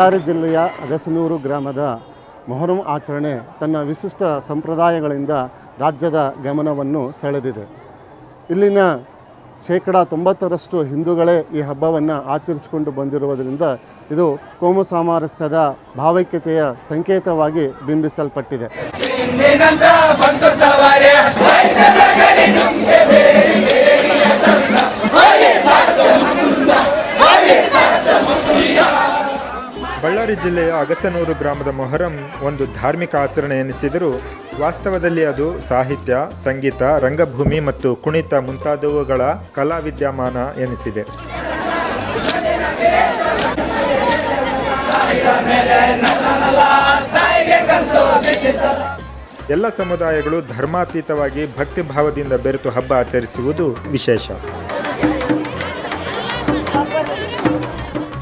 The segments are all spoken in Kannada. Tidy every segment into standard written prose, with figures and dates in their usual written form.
ಬಳ್ಳಾರಿ ಜಿಲ್ಲೆಯ ಅಗಸನೂರು ಗ್ರಾಮದ ಮೊಹರಂ ಆಚರಣೆ ತನ್ನ ವಿಶಿಷ್ಟ ಸಂಪ್ರದಾಯಗಳಿಂದ ರಾಜ್ಯದ ಗಮನವನ್ನು ಸೆಳೆದಿದೆ. ಇಲ್ಲಿನ 90% ಹಿಂದೂಗಳೇ ಈ ಹಬ್ಬವನ್ನು ಆಚರಿಸಿಕೊಂಡು ಬಂದಿರುವುದರಿಂದ ಇದು ಕೋಮು ಸಾಮರಸ್ಯದ ಭಾವೈಕ್ಯತೆಯ ಸಂಕೇತವಾಗಿ ಬಿಂಬಿಸಲ್ಪಟ್ಟಿದೆ. ಬಳ್ಳಾರಿ ಜಿಲ್ಲೆಯ ಅಗಸನೂರು ಗ್ರಾಮದ ಮೊಹರಂ ಒಂದು ಧಾರ್ಮಿಕ ಆಚರಣೆ ಎನಿಸಿದರೂ ವಾಸ್ತವದಲ್ಲಿ ಅದು ಸಾಹಿತ್ಯ, ಸಂಗೀತ, ರಂಗಭೂಮಿ ಮತ್ತು ಕುಣಿತ ಮುಂತಾದವುಗಳ ಕಲಾ ವಿದ್ಯಮಾನ ಎನಿಸಿದೆ. ಎಲ್ಲ ಸಮುದಾಯಗಳು ಧರ್ಮಾತೀತವಾಗಿ ಭಕ್ತಿಭಾವದಿಂದ ಬೆರೆತು ಹಬ್ಬ ಆಚರಿಸುವುದು ವಿಶೇಷ.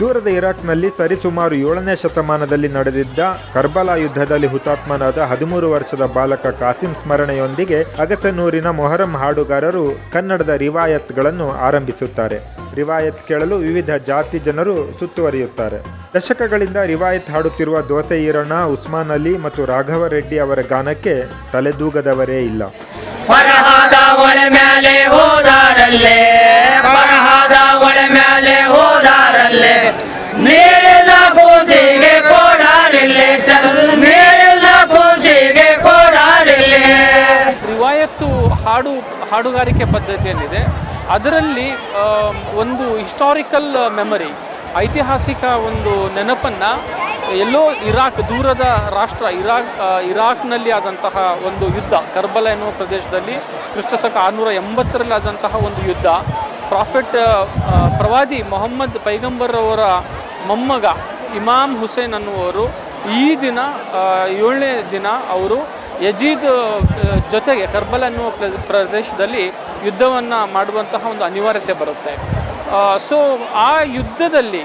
ದೂರದ ಇರಾಕ್ನಲ್ಲಿ ಸರಿಸುಮಾರು 7ನೇ ಶತಮಾನದಲ್ಲಿ ನಡೆದಿದ್ದ ಕರ್ಬಲಾ ಯುದ್ಧದಲ್ಲಿ ಹುತಾತ್ಮನಾದ 13 ವರ್ಷದ ಬಾಲಕ ಕಾಸಿಂ ಸ್ಮರಣೆಯೊಂದಿಗೆ ಅಗಸನೂರಿನ ಮೊಹರಂ ಹಾಡುಗಾರರು ಕನ್ನಡದ ರಿವಾಯತ್ಗಳನ್ನು ಆರಂಭಿಸುತ್ತಾರೆ. ರಿವಾಯತ್ ಕೇಳಲು ವಿವಿಧ ಜಾತಿ ಜನರು ಸುತ್ತುವರಿಯುತ್ತಾರೆ. ದಶಕಗಳಿಂದ ರಿವಾಯತ್ ಹಾಡುತ್ತಿರುವ ದೋಸೆ ಈರಣ್ಣ, ಉಸ್ಮಾನ್ ಅಲಿ ಮತ್ತು ರಾಘವ ರೆಡ್ಡಿ ಅವರ ಗಾನಕ್ಕೆ ತಲೆದೂಗದವರೇ ಇಲ್ಲ. ರಿವಾಯತ್ತು ಹಾಡುಗಾರಿಕೆ ಪದ್ಧತಿಯಲ್ಲಿದೆ. ಅದರಲ್ಲಿ ಒಂದು ಹಿಸ್ಟಾರಿಕಲ್ ಮೆಮರಿ, ಐತಿಹಾಸಿಕ ಒಂದು ನೆನಪನ್ನು ಎಲ್ಲೋ ದೂರದ ರಾಷ್ಟ್ರ ಇರಾಕ್ನಲ್ಲಿ ಆದಂತಹ ಒಂದು ಯುದ್ಧ, ಕರ್ಬಲ ಎನ್ನುವ ಪ್ರದೇಶದಲ್ಲಿ ಕ್ರಿಸ್ತಶಕ 680ರಲ್ಲಿ ಆದಂತಹ ಒಂದು ಯುದ್ಧ, ಪ್ರವಾದಿ ಮೊಹಮ್ಮದ್ ಪೈಗಂಬರ್ ಅವರ ಮೊಮ್ಮಗ ಇಮಾಮ್ ಹುಸೇನ್ ಅನ್ನುವರು ಈ ದಿನ 7ನೇ ದಿನ ಅವರು ಯಜೀದ್ ಜೊತೆಗೆ ಕರ್ಬಲ ಎನ್ನುವ ಪ್ರದೇಶದಲ್ಲಿ ಯುದ್ಧವನ್ನು ಮಾಡುವಂತಹ ಒಂದು ಅನಿವಾರ್ಯತೆ ಬರುತ್ತೆ. ಸೊ ಆ ಯುದ್ಧದಲ್ಲಿ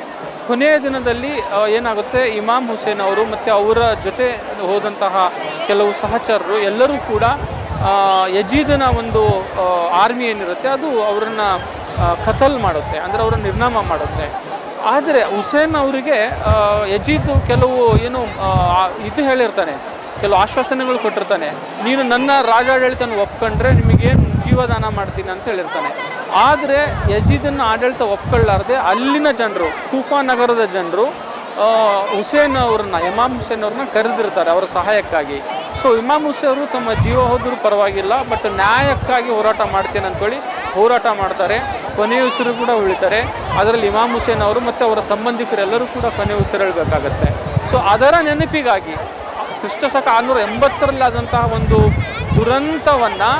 ಕೊನೆಯ ದಿನದಲ್ಲಿ ಏನಾಗುತ್ತೆ, ಇಮಾಮ್ ಹುಸೇನ್ ಅವರು ಮತ್ತು ಅವರ ಜೊತೆ ಹೋದಂತಹ ಕೆಲವು ಸಹಚರರು ಎಲ್ಲರೂ ಕೂಡ ಯಜೀದನ ಒಂದು ಆರ್ಮಿ ಏನಿರುತ್ತೆ ಅದು ಅವರನ್ನು ಕತಲ್ ಮಾಡುತ್ತೆ, ಅಂದರೆ ಅವರನ್ನು ನಿರ್ನಾಮ ಮಾಡುತ್ತೆ. ಆದರೆ ಹುಸೇನ್ ಅವರಿಗೆ ಯಜೀದ್ ಕೆಲವು ಹೇಳಿರ್ತಾನೆ, ಕೆಲವು ಆಶ್ವಾಸನೆಗಳು ಕೊಟ್ಟಿರ್ತಾನೆ. ನೀನು ನನ್ನ ರಾಜಾಡಳಿತನ ಒಪ್ಕೊಂಡ್ರೆ ನಿಮಗೇನು ಜೀವದಾನ ಮಾಡ್ತೀನಿ ಅಂತ ಹೇಳಿರ್ತಾನೆ. ಆದರೆ ಯಜೀದನ್ನ ಆಡಳಿತ ಒಪ್ಕೊಳ್ಳಾರ್ದೆ ಅಲ್ಲಿನ ಜನರು, ಕೂಫಾ ನಗರದ ಜನರು ಹುಸೇನ್ ಅವ್ರನ್ನ, ಇಮಾಮ್ ಹುಸೇನ್ ಅವ್ರನ್ನ ಕರೆದಿರ್ತಾರೆ ಅವರ ಸಹಾಯಕ್ಕಾಗಿ. ಸೊ ಇಮಾಮ್ ಹುಸೇನ್ ಅವರು ತಮ್ಮ ಜೀವ ಹೋದರೂ ಪರವಾಗಿಲ್ಲ, ಬಟ್ ನ್ಯಾಯಕ್ಕಾಗಿ ಹೋರಾಟ ಮಾಡ್ತೇನೆ ಅಂತೇಳಿ ಹೋರಾಟ ಮಾಡ್ತಾರೆ. ಕೊನೆಯ ಉಸಿರು ಕೂಡ ಉಳಿತಾರೆ. ಅದರಲ್ಲಿ ಇಮಾಮ್ ಹುಸೇನ್ ಅವರು ಮತ್ತು ಅವರ ಸಂಬಂಧಿಕರೆಲ್ಲರೂ ಕೂಡ ಕೊನೆಯ ಉಸಿರು ಹೇಳಬೇಕಾಗತ್ತೆ. ಸೊ ಅದರ ನೆನಪಿಗಾಗಿ ಕ್ರಿಸ್ತಶಕ 680ರಲ್ಲಿ ಆದಂತಹ ಒಂದು ದುರಂತವನ್ನು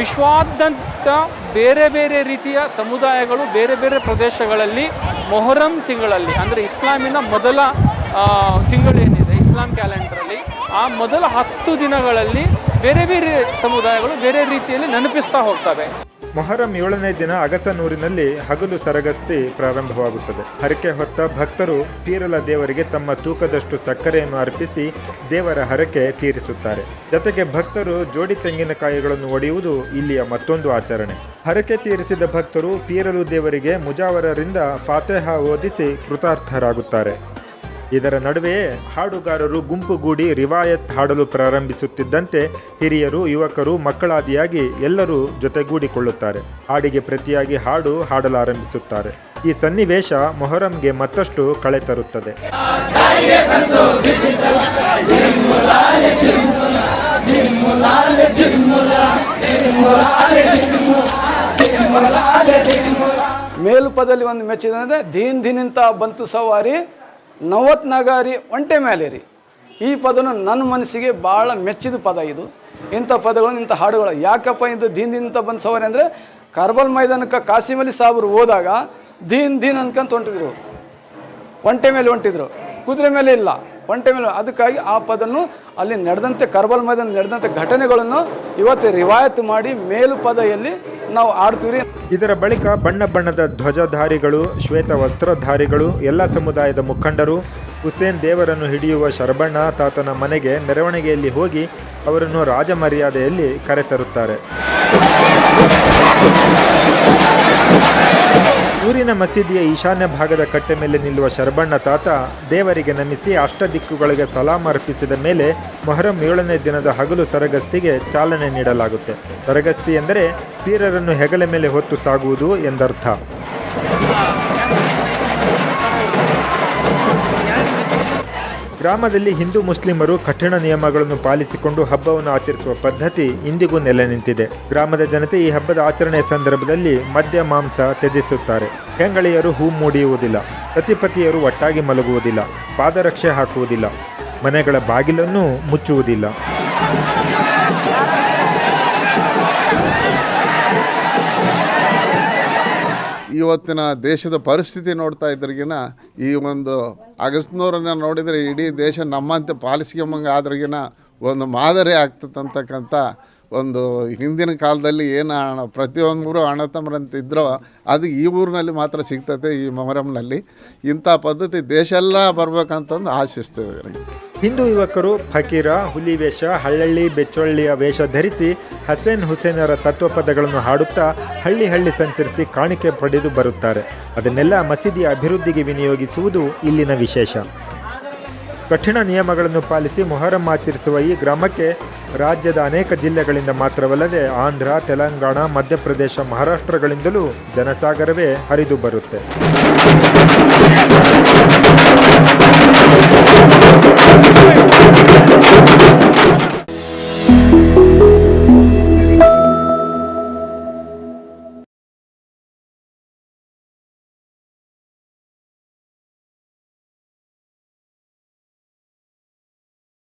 ವಿಶ್ವಾದ್ಯಂತ ಬೇರೆ ಬೇರೆ ರೀತಿಯ ಸಮುದಾಯಗಳು ಬೇರೆ ಬೇರೆ ಪ್ರದೇಶಗಳಲ್ಲಿ ಮೊಹರಂ ತಿಂಗಳಲ್ಲಿ, ಅಂದರೆ ಇಸ್ಲಾಮಿನ ಮೊದಲ ತಿಂಗಳೇನಿದೆ ಇಸ್ಲಾಂ ಕ್ಯಾಲೆಂಡರಲ್ಲಿ, ಆ ಮೊದಲ 10 ದಿನಗಳಲ್ಲಿ ಬೇರೆ ಬೇರೆ ಸಮುದಾಯಗಳು ಬೇರೆ ರೀತಿಯಲ್ಲಿ ನೆನಪಿಸ್ತಾ ಹೋಗ್ತವೆ. ಮೊಹರಂ 7ನೇ ದಿನ ಅಗಸನೂರಿನಲ್ಲಿ ಹಗಲು ಸರಗಸ್ತಿ ಪ್ರಾರಂಭವಾಗುತ್ತದೆ. ಹರಕೆ ಹೊತ್ತ ಭಕ್ತರು ಪೀರಲ ದೇವರಿಗೆ ತಮ್ಮ ತೂಕದಷ್ಟು ಸಕ್ಕರೆಯನ್ನು ಅರ್ಪಿಸಿ ದೇವರ ಹರಕೆ ತೀರಿಸುತ್ತಾರೆ. ಜೊತೆಗೆ ಭಕ್ತರು ಜೋಡಿ ತೆಂಗಿನಕಾಯಿಗಳನ್ನು ಒಡೆಯುವುದು ಇಲ್ಲಿಯ ಮತ್ತೊಂದು ಆಚರಣೆ. ಹರಕೆ ತೀರಿಸಿದ ಭಕ್ತರು ಪೀರಲು ದೇವರಿಗೆ ಮುಜಾವರರಿಂದ ಫಾತೆಹಾ ಓದಿಸಿ ಕೃತಾರ್ಥರಾಗುತ್ತಾರೆ. ಇದರ ನಡುವೆಯೇ ಹಾಡುಗಾರರು ಗುಂಪುಗೂಡಿ ರಿವಾಯತ್ ಹಾಡಲು ಪ್ರಾರಂಭಿಸುತ್ತಿದ್ದಂತೆ ಹಿರಿಯರು, ಯುವಕರು, ಮಕ್ಕಳಾದಿಯಾಗಿ ಎಲ್ಲರೂ ಜೊತೆಗೂಡಿಕೊಳ್ಳುತ್ತಾರೆ. ಹಾಡಿಗೆ ಪ್ರತಿಯಾಗಿ ಹಾಡು ಹಾಡಲಾರಂಭಿಸುತ್ತಾರೆ. ಈ ಸನ್ನಿವೇಶ ಮೊಹರಂಗೆ ಮತ್ತಷ್ಟು ಕಳೆ ತರುತ್ತದೆ. ಮೇಲುಪದಲ್ಲಿ ಒಂದು ಮೆಚ್ಚಿದಂದರೆ ದೀನ್ ದಿನಿಂತ ಬಂತು ಸವಾರಿ ನವತ್ ನಗಾರಿ ಒಂಟೆ ಮೇಲೆ ರೀ. ಈ ಪದನು ನನ್ನ ಮನಸ್ಸಿಗೆ ಭಾಳ ಮೆಚ್ಚಿದ ಪದ ಇದು. ಇಂಥ ಪದಗಳು, ಇಂಥ ಹಾಡುಗಳು ಯಾಕಪ್ಪ ಇದು ದೀನ್ ಬಂದು ಸವಾರಿ ಅಂದರೆ ಕರ್ಬಲ್ ಮೈದಾನಕ್ಕೆ ಕಾಸಿಂ ಅಲಿ ಸಾಬ್ರು ಹೋದಾಗ ದೀನ್ ಅನ್ಕೊಂತ ಹೊಂಟಿದ್ರು. ಒಂಟೆ ಮೇಲೆ ಹೊಂಟಿದ್ರು, ಕುದುರೆ ಮೇಲೆ ಇಲ್ಲ, ಒಂಟೆ ಮೇಲೆ. ಅದಕ್ಕಾಗಿ ಆ ಪದನ್ನು ಅಲ್ಲಿ ನಡೆದಂತೆ ಕರ್ಬಲ್ ಮೈದಾನ ನಡೆದಂಥ ಘಟನೆಗಳನ್ನು ಇವತ್ತು ರಿವಾಯತ್ ಮಾಡಿ ಮೇಲು ಪದೆಯಲ್ಲಿ ನಾವು ಆಡ್ತೀವಿ. ಇದರ ಬಳಿಕ ಬಣ್ಣ ಬಣ್ಣದ ಧ್ವಜಧಾರಿಗಳು, ಶ್ವೇತ ವಸ್ತ್ರಧಾರಿಗಳು, ಎಲ್ಲ ಸಮುದಾಯದ ಮುಖಂಡರು ಹುಸೇನ್ ದೇವರನ್ನು ಹಿಡಿಯುವ ಶರಬಣ್ಣ ತಾತನ ಮನೆಗೆ ಮೆರವಣಿಗೆಯಲ್ಲಿ ಹೋಗಿ ಅವರನ್ನು ರಾಜಮರ್ಯಾದೆಯಲ್ಲಿ ಕರೆತರುತ್ತಾರೆ. ಊರಿನ ಇಲ್ಲಿನ ಮಸೀದಿಯ ಈಶಾನ್ಯ ಭಾಗದ ಕಟ್ಟೆ ಮೇಲೆ ನಿಲ್ಲುವ ಶರಬಣ್ಣ ತಾತ ದೇವರಿಗೆ ನಮಿಸಿ ಅಷ್ಟದಿಕ್ಕುಗಳಿಗೆ ಸಲಾಂ ಅರ್ಪಿಸಿದ ಮೇಲೆ ಮೊಹರಂ 7ನೇ ದಿನದ ಹಗಲು ಸರಗಸ್ತಿಗೆ ಚಾಲನೆ ನೀಡಲಾಗುತ್ತೆ. ಸರಗಸ್ತಿ ಎಂದರೆ ಪೀರರನ್ನು ಹೆಗಲ ಮೇಲೆ ಹೊತ್ತು ಸಾಗುವುದು ಎಂದರ್ಥ. ಗ್ರಾಮದಲ್ಲಿ ಹಿಂದೂ ಮುಸ್ಲಿಮರು ಕಠಿಣ ನಿಯಮಗಳನ್ನು ಪಾಲಿಸಿಕೊಂಡು ಹಬ್ಬವನ್ನು ಆಚರಿಸುವ ಪದ್ಧತಿ ಇಂದಿಗೂ ನೆಲೆ ನಿಂತಿದೆ. ಗ್ರಾಮದ ಜನತೆ ಈ ಹಬ್ಬದ ಆಚರಣೆಯ ಸಂದರ್ಭದಲ್ಲಿ ಮದ್ಯ ಮಾಂಸ ತ್ಯಜಿಸುತ್ತಾರೆ. ಹೆಂಗಳಿಯರು ಹೂ ಮೂಡಿಯುವುದಿಲ್ಲ, ಸತಿಪತಿಯರು ಒಟ್ಟಾಗಿ ಮಲಗುವುದಿಲ್ಲ, ಪಾದರಕ್ಷೆ ಹಾಕುವುದಿಲ್ಲ, ಮನೆಗಳ ಬಾಗಿಲನ್ನು ಮುಚ್ಚುವುದಿಲ್ಲ. ಇವತ್ತಿನ ದೇಶದ ಪರಿಸ್ಥಿತಿ ನೋಡ್ತಾ ಇದ್ರಿಗಿನ ಈ ಒಂದು ಅಗಸ್ತ್ನೂರನ್ನು ನೋಡಿದರೆ ಇಡೀ ದೇಶ ನಮ್ಮಂತೆ ಪಾಲಿಸ್ಕೊಂಬಂಗೆ ಆದ್ರಿಗಿನ ಒಂದು ಮಾದರಿ ಆಗ್ತದಂತಕ್ಕಂಥ ಒಂದು ಹಿಂದಿನ ಕಾಲದಲ್ಲಿ ಏನು ಪ್ರತಿಯೊಂದು ಅಣ್ಣ ತಮ್ಮರಂತ ಇದ್ರೋ ಅದು ಈ ಊರಿನಲ್ಲಿ ಮಾತ್ರ ಸಿಗ್ತದೆ. ಈ ಮೊಹರಂನಲ್ಲಿ ಇಂಥ ಪದ್ಧತಿ ದೇಶ ಎಲ್ಲ ಬರ್ಬೇಕಂತಂದು ಆಶಿಸ್ತೇವೆ. ಹಿಂದೂ ಯುವಕರು ಫಕೀರ, ಹುಲಿ ವೇಷ, ಹಳ್ಳಳ್ಳಿ ಬೆಚ್ಚೊಳ್ಳಿಯ ವೇಷ ಧರಿಸಿ ಹಸೇನ್ ಹುಸೇನರ ತತ್ವಪದಗಳನ್ನು ಹಾಡುತ್ತಾ ಹಳ್ಳಿ ಹಳ್ಳಿ ಸಂಚರಿಸಿ ಕಾಣಿಕೆ ಪಡೆದು ಬರುತ್ತಾರೆ. ಅದನ್ನೆಲ್ಲ ಮಸೀದಿಯ ಅಭಿವೃದ್ಧಿಗೆ ವಿನಿಯೋಗಿಸುವುದು ಇಲ್ಲಿನ ವಿಶೇಷ. ಕಠಿಣ ನಿಯಮಗಳನ್ನು ಪಾಲಿಸಿ ಮೊಹರಂ ಆಚರಿಸುವ ಈ ಗ್ರಾಮಕ್ಕೆ ರಾಜ್ಯದ ಅನೇಕ ಜಿಲ್ಲೆಗಳಿಂದ ಮಾತ್ರವಲ್ಲದೆ ಆಂಧ್ರ, ತೆಲಂಗಾಣ, ಮಧ್ಯಪ್ರದೇಶ, ಮಹಾರಾಷ್ಟ್ರಗಳಿಂದಲೂ ಜನಸಾಗರವೇ ಹರಿದು ಬರುತ್ತೆ.